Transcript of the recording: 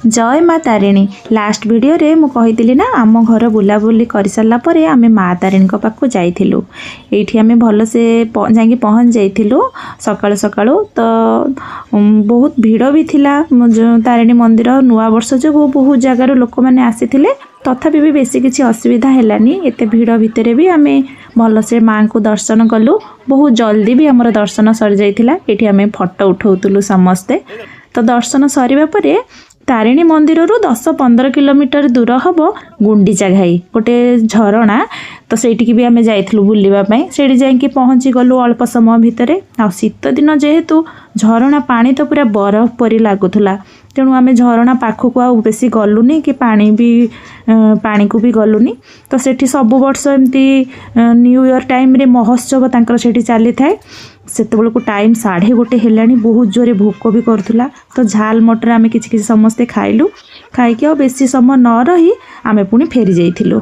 जय माँ Tarini. Last video रे मु कही ना आम घर बुलाबुली कर सारा पर आम माँ तारिणी पाखक जाइलु। ये आम भल से जा पहुँच जाइलु सकाळु सकाळु। तो बहुत भीड़ भी थिला तारिणी मंदिर नुआ वर्ष जो बहुत जगार लोक मैंने आसी तथापि भी बेसी किसी असुविधा हैलानी। एते भीड़ भितर भी आम भल से माँ को दर्शन कलु। बहुत जल्दी भी आमर दर्शन सरी जाइथिला। एठी आम फोटो उठाउतलु समस्ते। तो दर्शन सरिबा परे तारिणी मंदिर रु 10-15 किलोमीटर दूर हम गुंडीचा घाई गोटे झरणा। तो सेठी भी आम जाइलु बुलवाई से जाकि पहुँची गलु अल्प समय भितर। आ शीत दिन जेहेतु झरणा पानी तो पूरा बरफ परी लगुला तेणु आम झरणा पाखक आ बेसी गलुनी कि पानी को भी गलुनी। तो सेठी सब वर्ष एमती न्यू इयर टाइम रे महोत्सव तांकर सेठी चली थाए। सेतबेल को टाइम 1:30 हेलानी। बहुत जोरे भोक भी करुला। तो झाल मटर आम कि समस्ते खाइलु। खाई बेसी समय न रही आम पुणी फेरी जाइथिलु।